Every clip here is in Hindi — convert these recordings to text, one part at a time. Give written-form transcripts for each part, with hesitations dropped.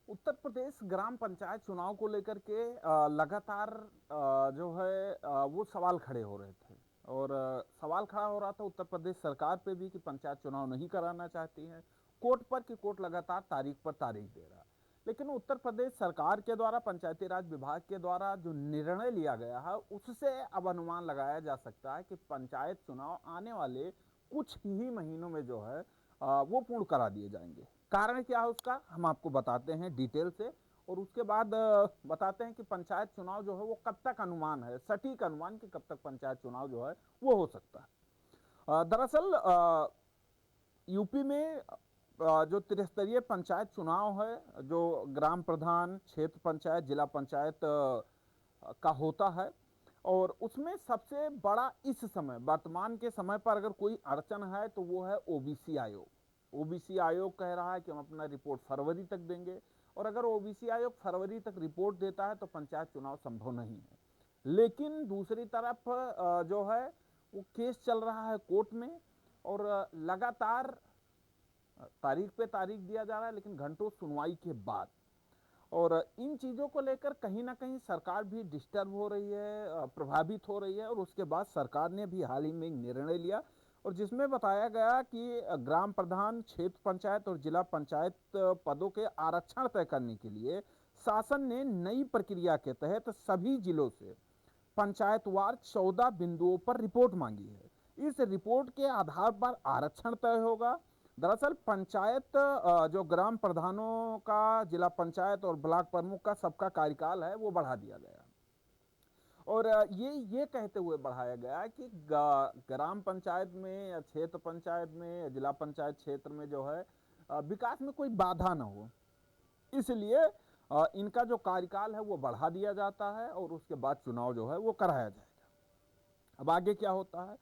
उत्तर प्रदेश ग्राम पंचायत चुनाव को लेकर के लगातार जो है वो सवाल खड़े हो रहे थे। और सवाल खड़ा हो रहा था उत्तर प्रदेश सरकार पे भी कि पंचायत चुनाव नहीं कराना चाहती है। कोर्ट पर कि कोर्ट लगातार तारीख पर तारीख दे रहा। लेकिन उत्तर प्रदेश सरकार के द्वारा पंचायती राज विभाग के द्वारा जो निर्णय लिया गया है उससे अब अनुमान लगाया जा सकता है कि पंचायत चुनाव आने वाले कुछ ही महीनों में जो है वो पूर्ण करा दिए जाएंगे। कारण क्या है उसका हम आपको बताते हैं डिटेल से। और उसके बाद बताते हैं कि पंचायत चुनाव जो है वो कब तक अनुमान है, सटीक अनुमान कि कब तक पंचायत चुनाव जो है वो हो सकता है। दरअसल यूपी में जो त्रिस्तरीय पंचायत चुनाव है, जो ग्राम प्रधान, क्षेत्र पंचायत, जिला पंचायत का होता है। और उसमें सबसे बड़ा इस समय वर्तमान के समय पर अगर कोई अड़चन है तो वो है ओबीसी आयोग। ओबीसी आयोग कह रहा है कि हम अपना रिपोर्ट फरवरी तक देंगे। और अगर ओबीसी आयोग फरवरी तक रिपोर्ट देता है तो पंचायत चुनाव संभव नहीं है। लेकिन दूसरी तरफ जो है वो केस चल रहा है कोर्ट में। और लगातार तारीख पे तारीख दिया जा रहा है, लेकिन घंटों सुनवाई के बाद। और इन चीज़ों को लेकर कहीं ना कहीं सरकार भी डिस्टर्ब हो रही है, प्रभावित हो रही है। और उसके बाद सरकार ने भी हाल ही में एक निर्णय लिया और जिसमें बताया गया कि ग्राम प्रधान, क्षेत्र पंचायत और जिला पंचायत पदों के आरक्षण तय करने के लिए शासन ने नई प्रक्रिया के तहत सभी जिलों से पंचायतवार 14 बिंदुओं पर रिपोर्ट मांगी है। इस रिपोर्ट के आधार पर आरक्षण तय होगा। दरअसल पंचायत जो ग्राम प्रधानों का, जिला पंचायत और ब्लॉक प्रमुख का सबका कार्यकाल है वो बढ़ा दिया गया। और ये कहते हुए बढ़ाया गया कि ग्राम पंचायत में या क्षेत्र पंचायत में या जिला पंचायत क्षेत्र में जो है विकास में कोई बाधा ना हो, इसलिए इनका जो कार्यकाल है वो बढ़ा दिया जाता है और उसके बाद चुनाव जो है वो कराया जाएगा। अब आगे क्या होता है,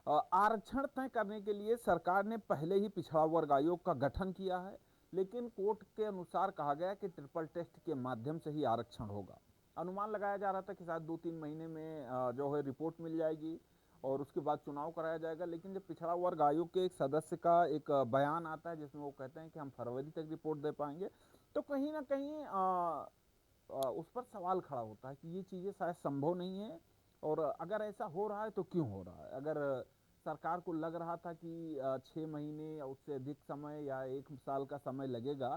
आरक्षण तय करने के लिए सरकार ने पहले ही पिछड़ा वर्ग आयोग का गठन किया है। लेकिन कोर्ट के अनुसार कहा गया कि ट्रिपल टेस्ट के माध्यम से ही आरक्षण होगा। अनुमान लगाया जा रहा था कि शायद 2-3 महीने में जो है रिपोर्ट मिल जाएगी और उसके बाद चुनाव कराया जाएगा। लेकिन जब पिछड़ा वर्ग आयोग के एक सदस्य का एक बयान आता है जिसमें वो कहते हैं कि हम फरवरी तक रिपोर्ट दे पाएंगे, तो कहीं ना कहीं उस पर सवाल खड़ा होता है कि ये चीज़ें शायद संभव नहीं है। और अगर ऐसा हो रहा है तो क्यों हो रहा है। अगर सरकार को लग रहा था कि 6 महीने या उससे अधिक समय या 1 साल का समय लगेगा